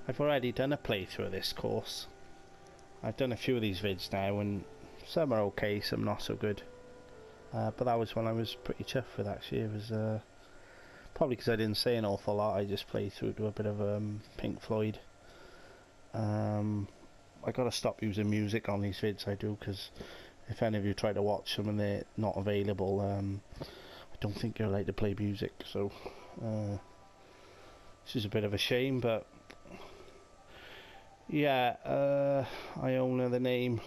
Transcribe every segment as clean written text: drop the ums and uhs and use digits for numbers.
I've already done a playthrough of this course. I've done a few of these vids now, and some are okay, some not so good. But that was one I was pretty chuffed with, actually. It was probably because I didn't say an awful lot. I just played through to a bit of Pink Floyd. I gotta stop using music on these vids, I do, because if any of you try to watch them and they're not available, I don't think you're allowed to play music, so this is a bit of a shame. But yeah, Iona, the name.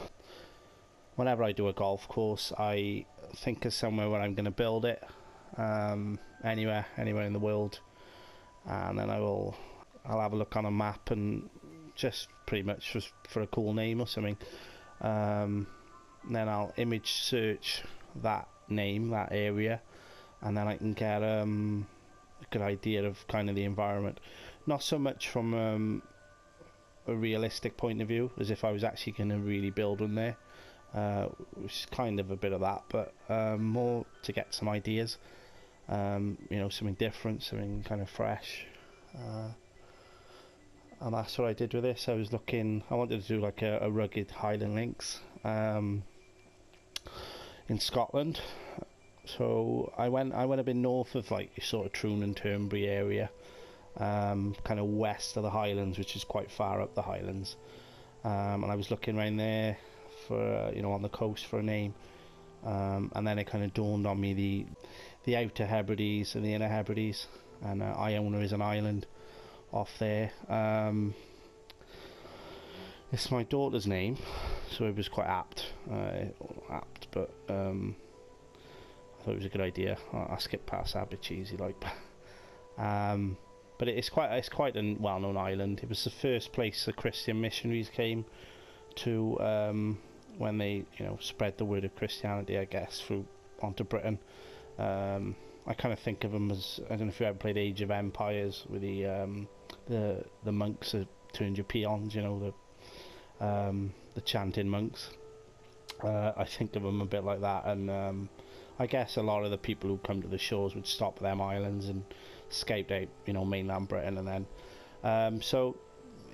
Whenever I do a golf course, I think of somewhere where I'm going to build it, anywhere in the world, and then I'll have a look on a map and just pretty much just for a cool name or something. Then I'll image search that name, that area, and then I can get a good idea of kind of the environment. Not so much from a realistic point of view, as if I was actually going to really build one there, which is kind of a bit of that, but more to get some ideas, you know, something different, something kind of fresh. And that's what I did with this. I was looking, I wanted to do like a rugged Highland Links in Scotland. So I went a bit north of like sort of Troon and Turnberry area, kind of west of the Highlands, which is quite far up the Highlands. And I was looking around there for you know, on the coast for a name, and then it kind of dawned on me the Outer Hebrides and the Inner Hebrides, and Iona is an island off there. It's my daughter's name, so it was quite apt, but I thought it was a good idea. I skipped past that, a bit cheesy like, but it's quite a well-known island. It was the first place the Christian missionaries came to, when they, you know, spread the word of Christianity, I guess, through onto Britain. I kind of think of them as, I don't know if you ever played Age of Empires with the monks that turned your peons, you know, the chanting monks. I think of them a bit like that, and I guess a lot of the people who come to the shores would stop at them islands and escaped out, you know, mainland Britain, and then so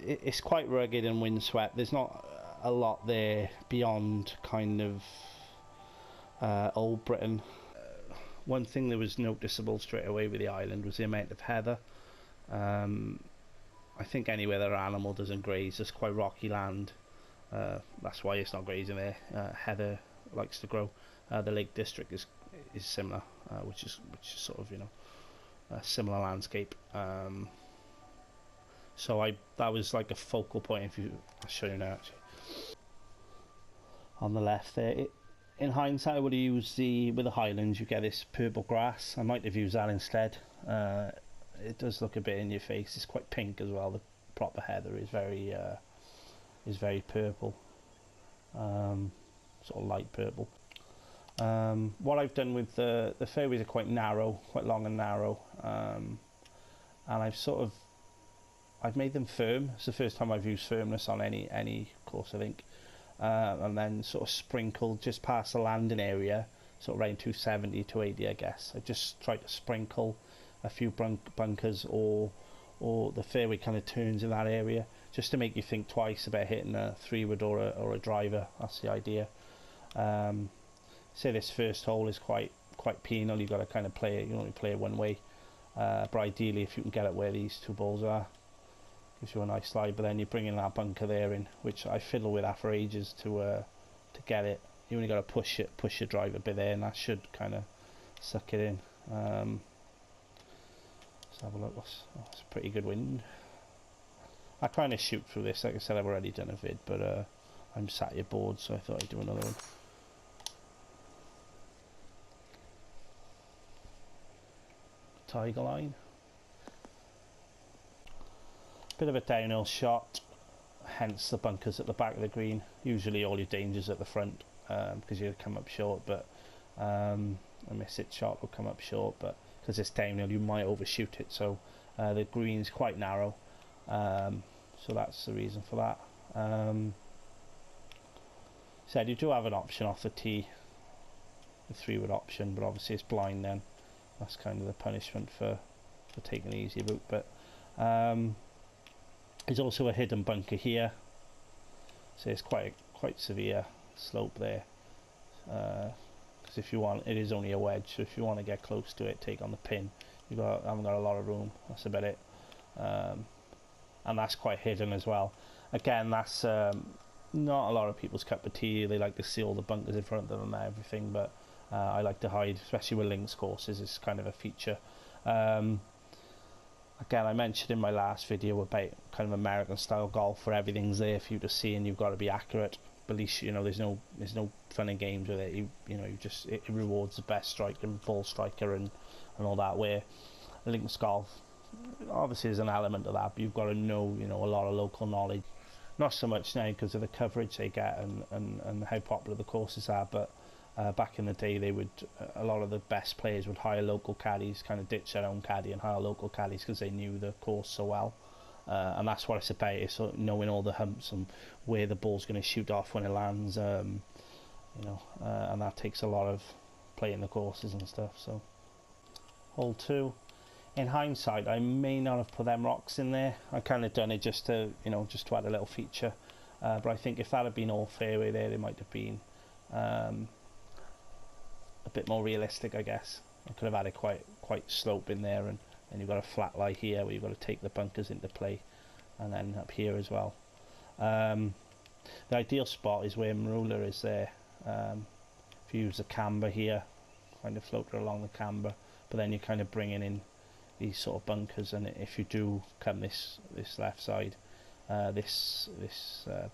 it's quite rugged and windswept. There's not a lot there beyond kind of old Britain. One thing that was noticeable straight away with the island was the amount of heather. I think anywhere that animal doesn't graze, there's quite rocky land. That's why it's not grazing there. Heather likes to grow. The Lake District is similar, which is sort of, you know, a similar landscape. So that was like a focal point. If you, I'll show you now actually. On the left there, in hindsight, I would have used with the Highlands, you get this purple grass. I might have used that instead. It does look a bit in your face. It's quite pink as well. The proper heather is very purple, sort of light purple. What I've done with the fairways are quite narrow, quite long and narrow, and I've made them firm. It's the first time I've used firmness on any course, I think. And then sort of sprinkled just past the landing area, sort of around 270, 280, I guess. I just tried to sprinkle a few bunkers or the fairway kind of turns in that area, just to make you think twice about hitting a 3-wood or a driver. That's the idea. Say this first hole is quite penal. You've got to kind of play it. You only play it one way, but ideally, if you can get it where these two balls are, gives you a nice slide. But then you bring in that bunker there in, which I fiddle with that for ages to get it. You only got to push your drive a bit there, and that should kind of suck it in. Let's have a look. It's a pretty good wind. I kind of shoot through this. Like I said, I've already done a vid, but I'm sat here bored, so I thought I'd do another one. Tiger line. Bit of a downhill shot, hence the bunkers at the back of the green. Usually all your dangers at the front, because you'll come up short, but a miss it shot will come up short, but because it's downhill you might overshoot it, so the green's quite narrow, so that's the reason for that. Said you do have an option off the tee, the 3-wood option, but obviously it's blind then. That's kind of the punishment for taking the easy route. But There's also a hidden bunker here, so it's quite severe slope there. Because if you want, it is only a wedge, so if you want to get close to it, take on the pin. Haven't got a lot of room. That's about it. And that's quite hidden as well. Again, that's not a lot of people's cup of tea. They like to see all the bunkers in front of them and everything, but I like to hide, especially with links courses. It's kind of a feature. Again, I mentioned in my last video about kind of American style golf, where everything's there for you to see and you've got to be accurate. But at least, you know, there's no fun and games with it. You know, it rewards the best striker and ball striker and all that. Where links golf, obviously there's an element of that, but you've got to know, you know, a lot of local knowledge. Not so much now because of the coverage they get and how popular the courses are, but back in the day, a lot of the best players would hire local caddies, kind of ditch their own caddy and hire local caddies because they knew the course so well. And that's what it's about, is knowing all the humps and where the ball's going to shoot off when it lands, you know, and that takes a lot of playing the courses and stuff. So, hole 2. In hindsight, I may not have put them rocks in there. I kind of done it just to, you know, just to add a little feature. But I think if that had been all fairway there, it might have been a bit more realistic, I guess. I could have added quite slope in there, and you've got a flat lie here where you've got to take the bunkers into play, and then up here as well. The ideal spot is where Marula is there. If you use the camber here, kind of float along the camber, but then you're kind of bringing in these sort of bunkers, and if you do come this left side, this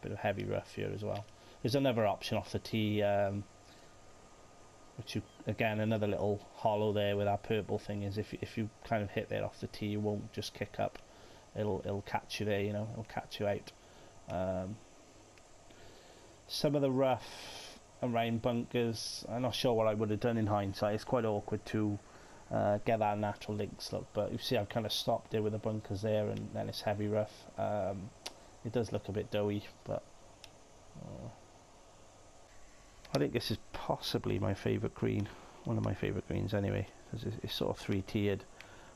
bit of heavy rough here as well. There's another option off the tee, which you, again, another little hollow there with that purple thing, is if you kind of hit there off the tee, you won't just kick up, it'll catch you there, you know, it'll catch you out. Some of the rough around bunkers, I'm not sure what I would have done in hindsight. It's quite awkward to get that natural link slope, but you see I've kind of stopped there with the bunkers there, and then it's heavy rough. It does look a bit doughy, but I think this is possibly my favourite green, one of my favourite greens anyway, because it's sort of 3-tiered,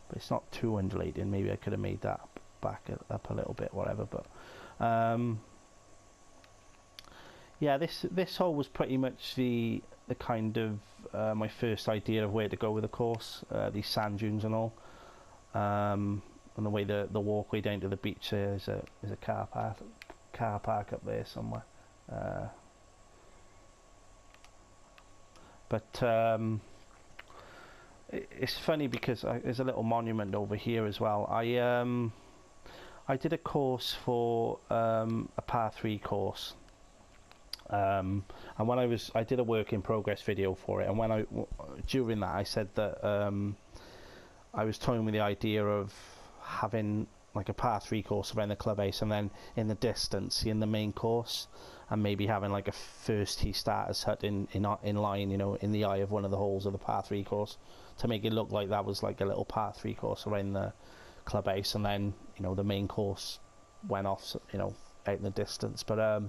but it's not too undulating. Maybe I could have made that back up a little bit, whatever. But yeah, this hole was pretty much the kind of my first idea of where to go with the course, these sand dunes and all, and the way the walkway down to the beach there is a car park up there somewhere. But it's funny because there's a little monument over here as well. I did a course for a par 3 course. And when I did a work in progress video for it, and when during that I said that I was toying with the idea of having like a par 3 course around the club base, and then in the distance in the main course, and maybe having like a first tee starters hut in line, you know, in the eye of one of the holes of the par 3 course, to make it look like that was like a little par 3 course around the club base, and then, you know, the main course went off, you know, out in the distance. But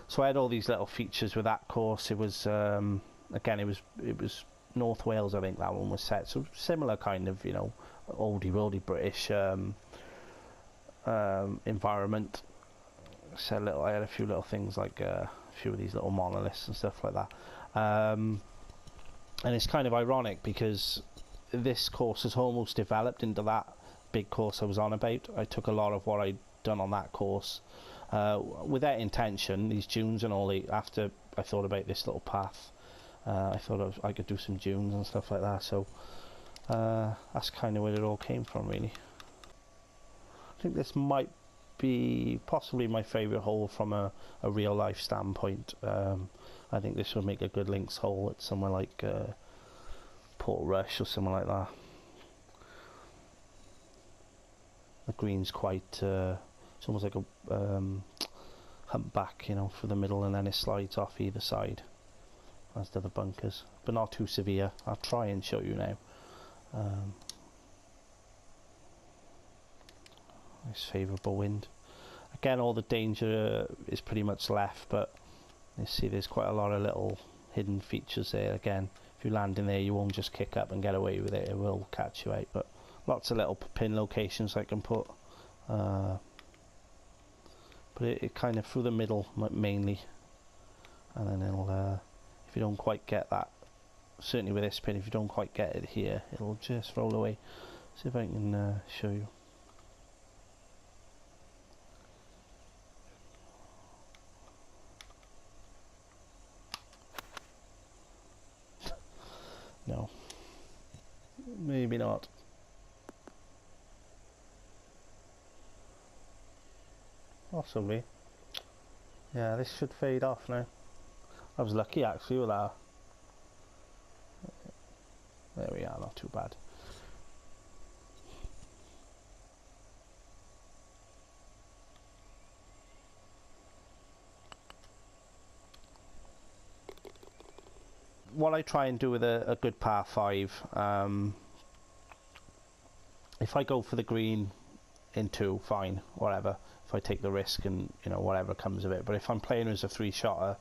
so I had all these little features with that course. It was again, it was North Wales, I think that one was set, so similar kind of, you know, oldie worldy British environment. So I had a few little things like a few of these little monoliths and stuff like that, and it's kind of ironic because this course has almost developed into that big course I was on about. I took a lot of what I'd done on that course with that intention, these dunes and all. After I thought about this little path, I thought I could do some dunes and stuff like that, so that's kind of where it all came from, really. I think this might be possibly my favourite hole from a real life standpoint. I think this would make a good links hole at somewhere like Portrush or somewhere like that. The green's quite it's almost like a humpback, you know, for the middle, and then it slides off either side, as do the bunkers, but not too severe. I'll try and show you now. Nice favourable wind. Again, all the danger is pretty much left, but you see there's quite a lot of little hidden features there. Again, if you land in there, you won't just kick up and get away with it, it will catch you out. But lots of little pin locations I can put. but it kind of through the middle mainly, and then it'll if you don't quite get that, certainly with this pin, if you don't quite get it here, it'll just roll away. See if I can show you. No, maybe not. Possibly. Yeah, this should fade off now. I was lucky actually with that. There we are, not too bad. What I try and do with a good par 5, if I go for the green in 2, fine, whatever. If I take the risk and, you know, whatever comes of it. But if I'm playing as a 3-shotter,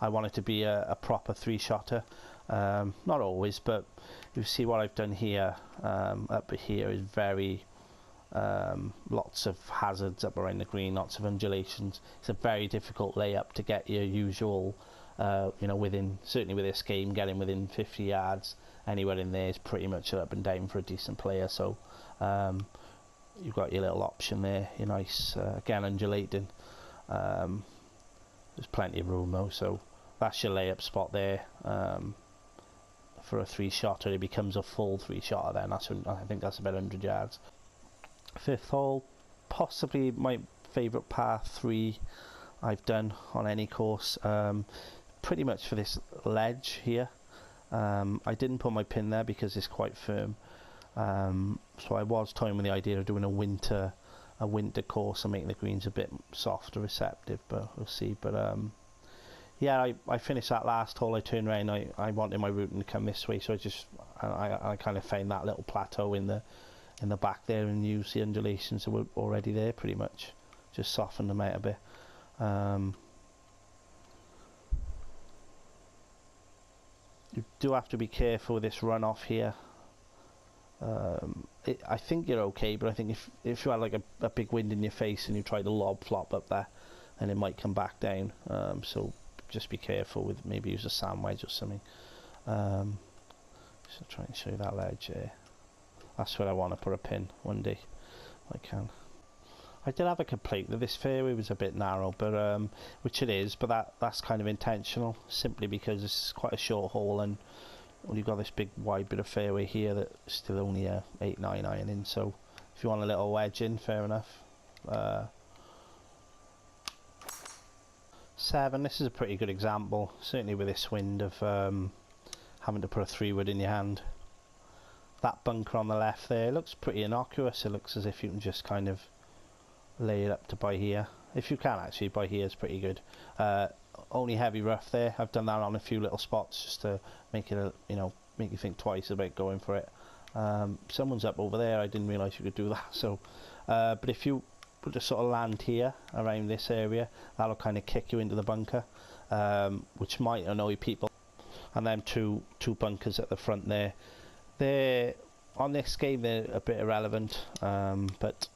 I want it to be a proper 3-shotter. Not always, but you see what I've done here. Up here is very lots of hazards up around the green, lots of undulations. It's a very difficult layup to get your usual, you know, within, certainly with this game, getting within 50 yards. Anywhere in there is pretty much up and down for a decent player. So you've got your little option there, your nice, again, undulating. There's plenty of room though, so that's your layup spot there. For a 3-shotter, it becomes a full 3-shotter then. That's when, I think that's about 100 yards. 5th hole, possibly my favourite par 3 I've done on any course. Pretty much for this ledge here. I didn't put my pin there because it's quite firm. So I was toying with the idea of doing a winter course and making the greens a bit softer, receptive, but we'll see. But yeah, I finished that last hole. I turned around. I wanted my routing to come this way, so I kind of found that little plateau in the back there and used the undulations that were already there pretty much, just softened them out a bit. You do have to be careful with this runoff here. I think you're okay, but I think if you had like a big wind in your face and you try to lob flop up there, and it might come back down. So just be careful with, maybe use a sand wedge or something. So try and show you that ledge there. That's where I want to put a pin one day if I can. I did have a complaint that this fairway was a bit narrow, but which it is, but that's kind of intentional, simply because it's quite a short hole and you've got this big wide bit of fairway here that's still only a 8-9 iron in. So if you want a little wedge in, fair enough. 7, this is a pretty good example, certainly with this wind, of having to put a 3-wood in your hand. That bunker on the left there looks pretty innocuous. It looks as if you can just kind of lay it up to by here. If you can, actually, by here is pretty good. Only heavy rough there. I've done that on a few little spots just to make it, make you think twice about going for it. Someone's up over there. I didn't realise you could do that. So, but if you were to sort of land here around this area, that'll kind of kick you into the bunker, which might annoy people. And then two bunkers at the front there. They're on this game, they're a bit irrelevant, but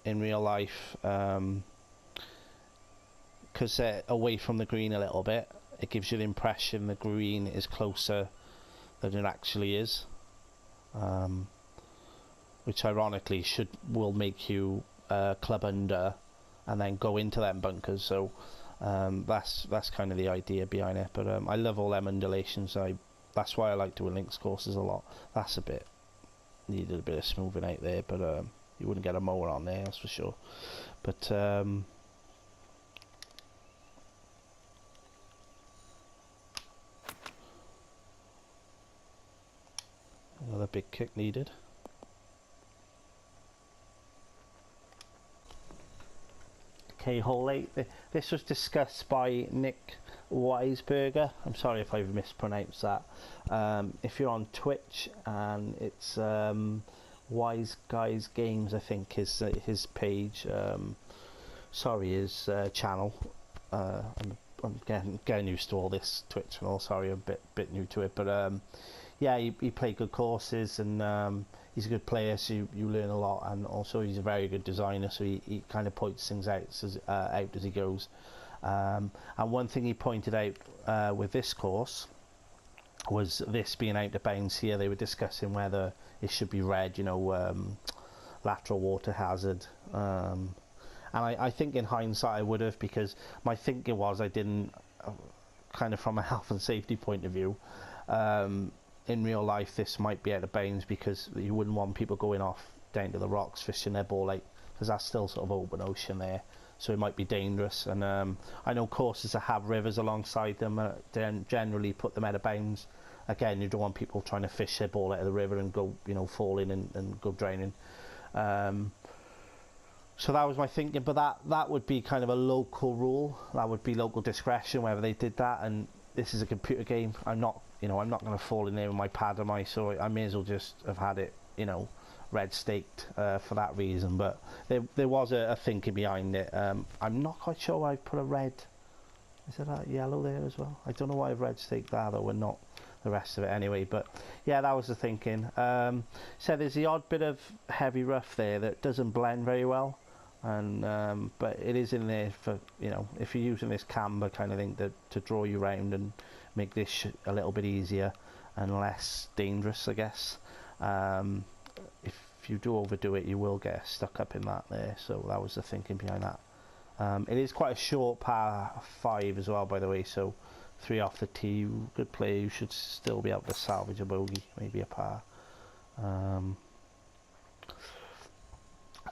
in real life, because they're away from the green a little bit, it gives you the impression the green is closer than it actually is, which ironically will make you club under and then go into them bunkers. So that's kind of the idea behind it. But I love all them undulations. That's why I like doing links courses a lot. That's needed a bit of smoothing out there, but you wouldn't get a mower on there, that's for sure. But another big kick needed. Okay, hole 8. This was discussed by Nick Weisberger. I'm sorry if I've mispronounced that. If you're on Twitch, and it's Wise Guys Games, I think is his page. Sorry, his channel. I'm getting used to all this Twitch and all. Sorry, I'm a bit new to it, but yeah, he played good courses, and he's a good player, so you learn a lot, and also he's a very good designer, so he kind of points things out as he goes. And one thing he pointed out with this course was this being out of bounds here. They were discussing whether it should be red, you know, lateral water hazard. And I think in hindsight I would have, because my thinking was I didn't, kind of from a health and safety point of view, in real life this might be out of bounds, because you wouldn't want people going off down to the rocks fishing their ball out, because that's still sort of open ocean there, so it might be dangerous. And I know courses that have rivers alongside them generally put them out of bounds. Again, you don't want people trying to fish their ball out of the river and go, you know, falling and go drowning. So that was my thinking, but that would be kind of a local rule. That would be local discretion whether they did that. And this is a computer game. I'm not going to fall in there with my pad or my, so I may as well just have had it, you know, red staked for that reason. But there was a thinking behind it. I'm not quite sure why I've put a red. Is there that yellow there as well? I don't know why I've red staked that, though, and not the rest of it anyway. But yeah, that was the thinking. So there's the odd bit of heavy rough there that doesn't blend very well, and but it is in there for, you know, if you're using this camber kind of thing to draw you around and make this a little bit easier and less dangerous, I guess. If you do overdo it, you will get stuck up in that there. So that was the thinking behind that. It is quite a short par 5 as well, by the way, so 3 off the tee. Good player, you should still be able to salvage a bogey, maybe a par. I'll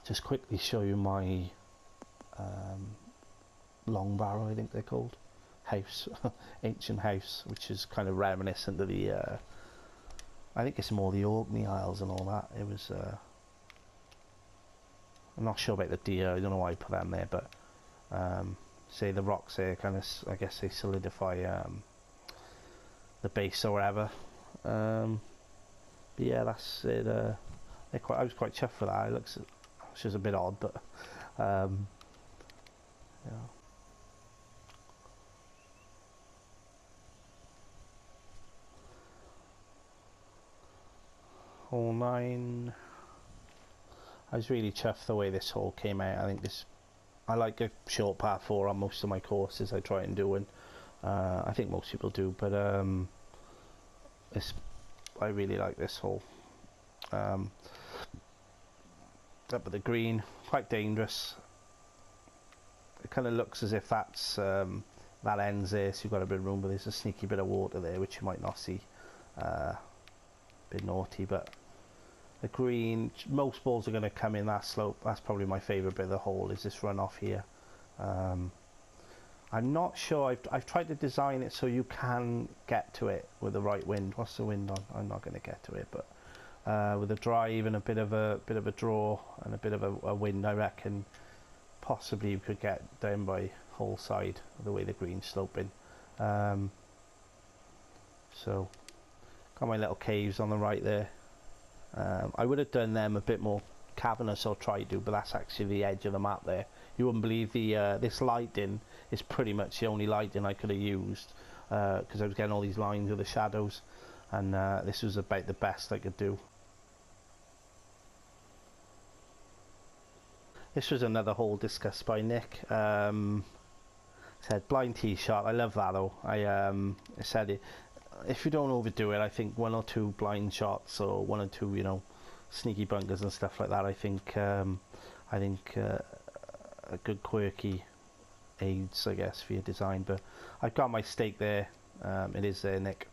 just quickly show you my long barrow, I think they're called, house, ancient house, which is kind of reminiscent of the I think it's more the Orkney Isles and all that. It was I'm not sure about the deer, I don't know why I put them there, but say the rocks there kind of, I guess they solidify the base or whatever. But yeah, that's it. I was quite chuffed for that. It looks, it's just a bit odd, but yeah. Hole 9. I was really chuffed the way this hole came out. I think this, I like a short par 4 on most of my courses I try and do, and I think most people do, but I really like this hole. Up at the green, quite dangerous. It kind of looks as if that's that ends there, so you've got a bit of room, but there's a sneaky bit of water there which you might not see. A bit naughty, but the green, most balls are going to come in that slope. That's probably my favourite bit of the hole, is this runoff here. I'm not sure, I've tried to design it so you can get to it with the right wind. What's the wind on? I'm not going to get to it, but with a drive and a bit of a draw and a bit of a wind, I reckon possibly you could get down by hole side the way the green's sloping. So got my little caves on the right there. I would have done them a bit more cavernous, or tried to, but that's actually the edge of the map there. You wouldn't believe the this lighting is pretty much the only lighting I could have used, because I was getting all these lines with the shadows, and this was about the best I could do. This was another hole discussed by Nick. Said blind tee shot. I love that though. I said it, if you don't overdo it, I think 1 or 2 blind shots, or 1 or 2, you know, sneaky bunkers and stuff like that, I think a good quirky aids, I guess, for your design. But I've got my stake there. It is there, Nick.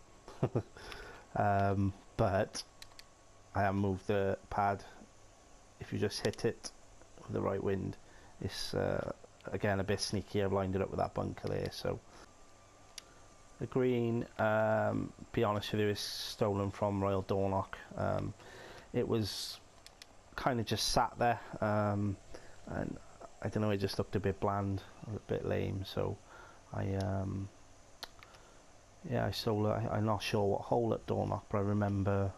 But I have moved the pad. If you just hit it with the right wind, it's again a bit sneaky. I've lined it up with that bunker there. So the green, be honest with you, is stolen from Royal Dornoch. It was kind of just sat there, and I don't know, it just looked a bit bland, a bit lame. So yeah, I sold it. I'm not sure what hole at Dornoch, but I remember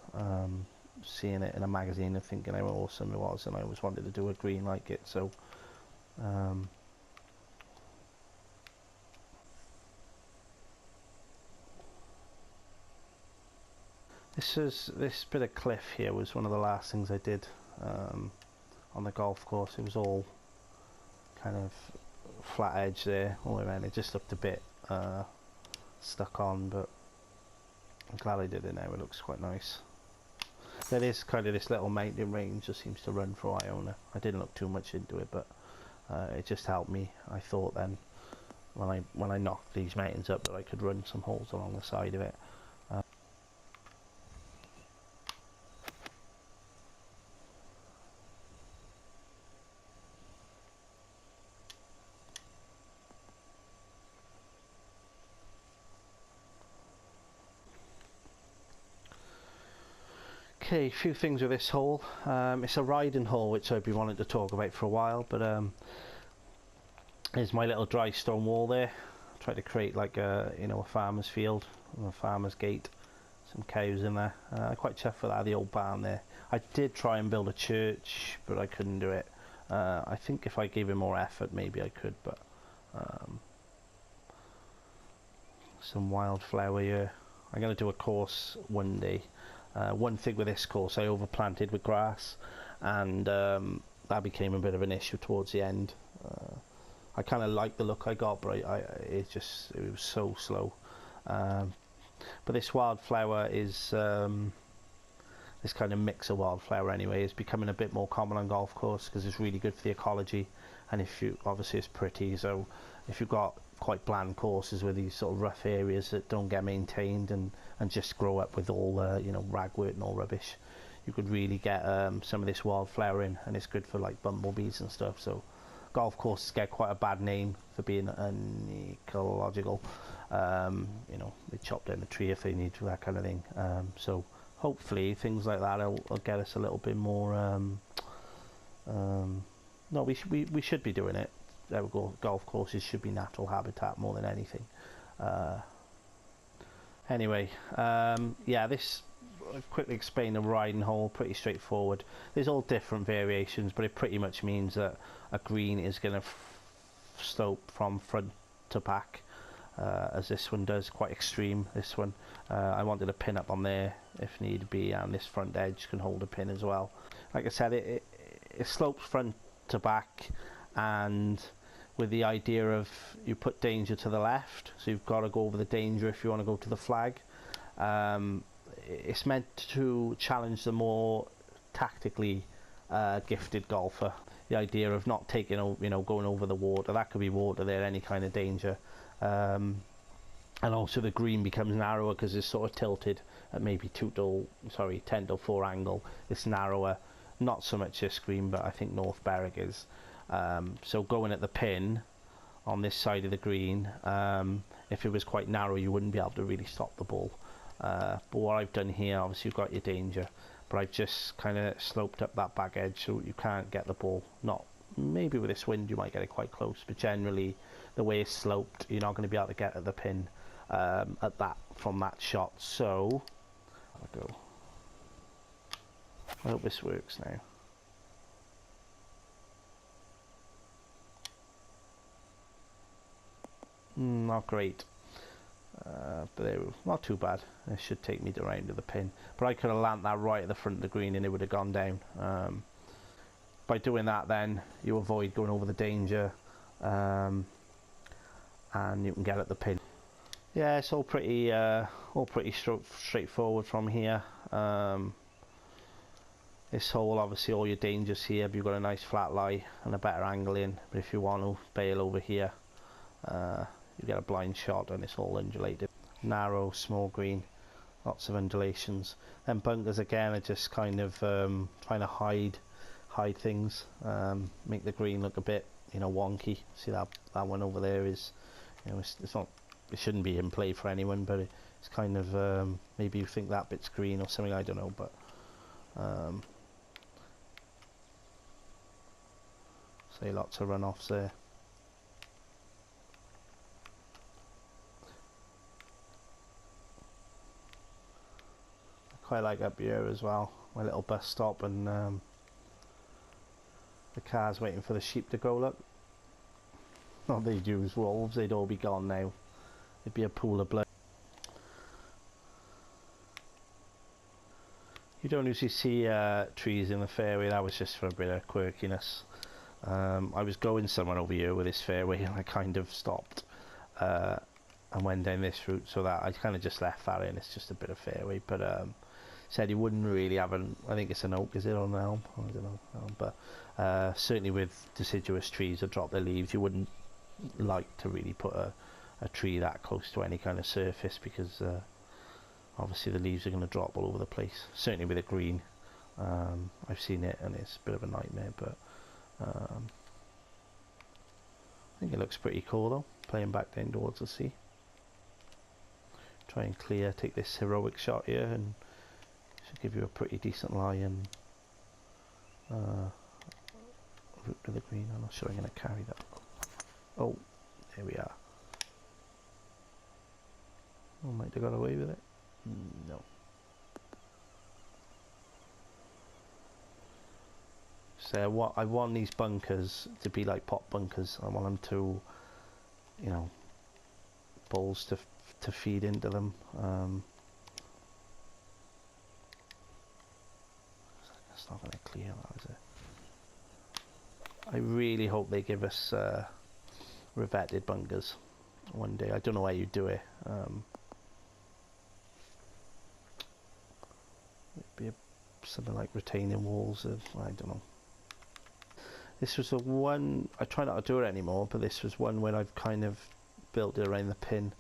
seeing it in a magazine and thinking how awesome it was, and I always wanted to do a green like it. So This bit of cliff here was one of the last things I did on the golf course. It was all kind of flat edge there all around. It just looked a bit stuck on, but I'm glad I did it now. It looks quite nice. There is kind of this little mountain range that seems to run through Iona. I didn't look too much into it, but it just helped me. I thought then when I knocked these mountains up that I could run some holes along the side of it. Okay, a few things with this hole. It's a riding hole which I've been wanting to talk about for a while, but here's my little dry stone wall there. I tried to create like a a farmer's field, a farmer's gate, some cows in there. I'm quite chuffed for that, the old barn there. I did try and build a church, but I couldn't do it. I think if I gave it more effort maybe I could, but some wildflower here. I'm going to do a course one day. One thing with this course, I overplanted with grass, and that became a bit of an issue towards the end. I kind of like the look I got, but it was so slow. But this wildflower is this kind of mix of wildflower anyway is becoming a bit more common on golf course because it's really good for the ecology, and obviously it's pretty. So if you've got quite bland courses with these sort of rough areas that don't get maintained and just grow up with all ragwort and all rubbish, you could really get some of this wildflower in, and it's good for like bumblebees and stuff. So golf courses get quite a bad name for being unecological. They chop down the tree if they need to, that kind of thing. So hopefully things like that will get us a little bit more no, we should be doing it. Golf courses should be natural habitat more than anything. Anyway, yeah, this I'll quickly explain the riding hole. Pretty straightforward. There's all different variations, but it pretty much means that a green is going to slope from front to back, as this one does. Quite extreme, this one. I wanted a pin up on there if need be, and this front edge can hold a pin as well. Like I said, it slopes front to back, and with the idea of you put danger to the left, so you've got to go over the danger if you want to go to the flag. It's meant to challenge the more tactically gifted golfer. The idea of not taking, going over the water. That could be water there, any kind of danger. And also the green becomes narrower because it's sort of tilted at maybe 10 to 4 angle. It's narrower. Not so much this green, but I think North Berwick is. So going at the pin on this side of the green, if it was quite narrow, you wouldn't be able to really stop the ball. But what I've done here, obviously you've got your danger, but I've just kind of sloped up that back edge so you can't get the ball. Maybe with this wind you might get it quite close, but generally the way it's sloped, you're not going to be able to get at the pin from that shot. So I'll go. I hope this works now. Not great, but not too bad. It should take me around to the pin, but I could have landed that right at the front of the green and it would have gone down. By doing that, then you avoid going over the danger, and you can get at the pin. Yeah, it's all pretty straightforward from here. This hole, obviously all your dangers here, but you've got a nice flat lie and a better angle in. But if you want to bail over here, you get a blind shot, and it's all undulated. Narrow, small green, lots of undulations. Then bunkers again are just kind of trying to hide things, make the green look a bit wonky. See that one over there is, it's not, it shouldn't be in play for anyone, but it's kind of maybe you think that bit's green or something, I don't know, but say lots of runoffs there. I quite like up here as well, my little bus stop, and the car's waiting for the sheep to go. Look, not they'd use wolves, they'd all be gone now. It'd be a pool of blood. You don't usually see trees in the fairway. That was just for a bit of quirkiness. I was going somewhere over here with this fairway and I kind of stopped and went down this route, so that I kind of just left that in. It's just a bit of fairway, but said you wouldn't really have an, I think it's an oak, is it, on an elm? I don't know, but certainly with deciduous trees that drop their leaves, you wouldn't like to really put a tree that close to any kind of surface, because obviously the leaves are going to drop all over the place. Certainly with a green, I've seen it and it's a bit of a nightmare, but I think it looks pretty cool though, playing back down towards the sea. Try and clear, take this heroic shot here, and should give you a pretty decent lie and route to the green. I'm not sure I'm going to carry that. Oh, there we are. Oh, might have got away with it. No. So I want these bunkers to be like pot bunkers. I want them to, you know, balls to feed into them. It's not going to clear that, is it? I really hope they give us revetted bunkers one day. I don't know how you do it. It'd be something like retaining walls of, I don't know. This was the one, I try not to do it anymore, but this was one where I've kind of built it around the pin.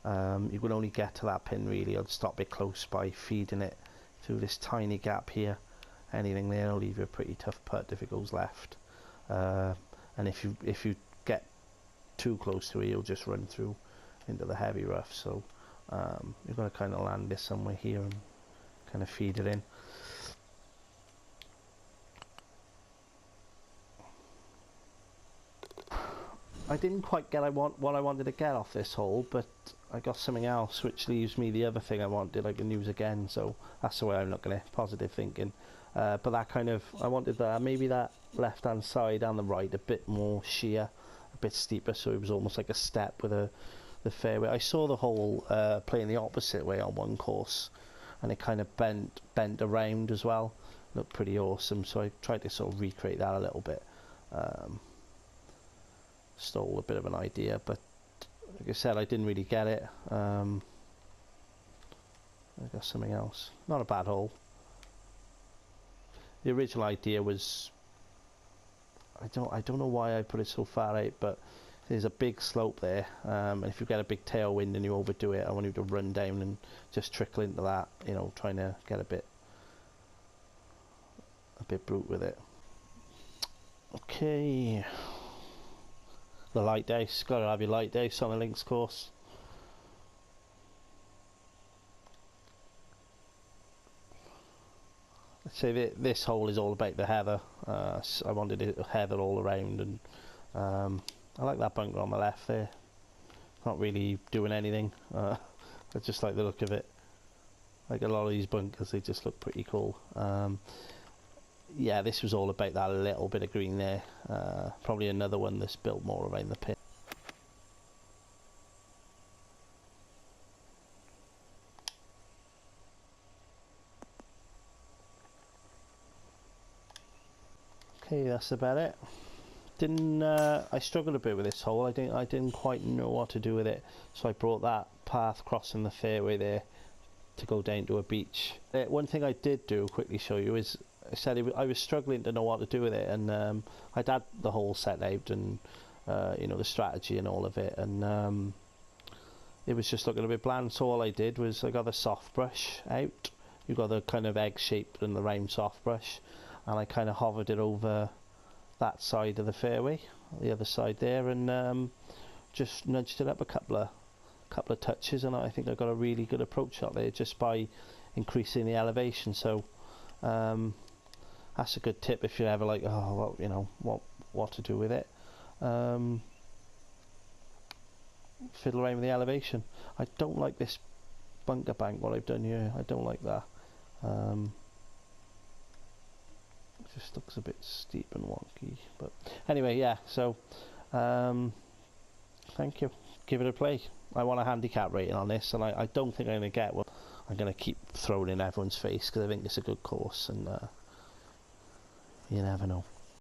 You can only get to that pin really. I'll stop it close by feeding it through this tiny gap here. Anything there will leave you a pretty tough putt if it goes left. And if you get too close to it, you'll just run through into the heavy rough. So you've got to kind of land this somewhere here and kind of feed it in. I didn't quite get what I wanted to get off this hole, but I got something else which leaves me the other thing I wanted I can use again, so that's the way I'm looking at it, positive thinking. But that kind of, I wanted that, maybe that left hand side and the right a bit more sheer, a bit steeper, so it was almost like a step with the fairway. I saw the hole playing the opposite way on one course, and it kind of bent around as well. Looked pretty awesome, so I tried to sort of recreate that a little bit. Stole a bit of an idea, but like I said, I didn't really get it. I got something else. Not a bad hole. The original idea was, I don't know why I put it so far out, but there's a big slope there, and if you get a big tailwind and you overdo it, I want you to run down and just trickle into that, you know, trying to get a bit brute with it. Okay. The light dice, gotta have your light dice on a links course. Let's say this hole is all about the heather. I wanted it heather all around, and I like that bunker on the left there. Not really doing anything. I just like the look of it. Like a lot of these bunkers, they just look pretty cool. Yeah, this was all about that little bit of green there. Probably another one that's built more around the pin. Okay, that's about it. I struggled a bit with this hole. I didn't quite know what to do with it, so I brought that path crossing the fairway there to go down to a beach. One thing I did do, quickly show you, is I said I was struggling to know what to do with it, and I'd had the hole set out and you know, the strategy and all of it, and it was just looking a bit bland. So all I did was I got the soft brush out. You got the kind of egg shaped and the round soft brush, and I kind of hovered it over that side of the fairway, the other side there, and just nudged it up a couple of touches, and I think I got a really good approach shot there just by increasing the elevation. So that's a good tip if you're ever like, oh, well, you know, what to do with it. Fiddle around with the elevation. I don't like this bunker bank, what I've done here. I don't like that. It just looks a bit steep and wonky, but anyway, yeah, so thank you. Give it a play. I want a handicap rating on this, and I don't think I'm going to get one. I'm going to keep throwing in everyone's face because I think it's a good course, and you never know.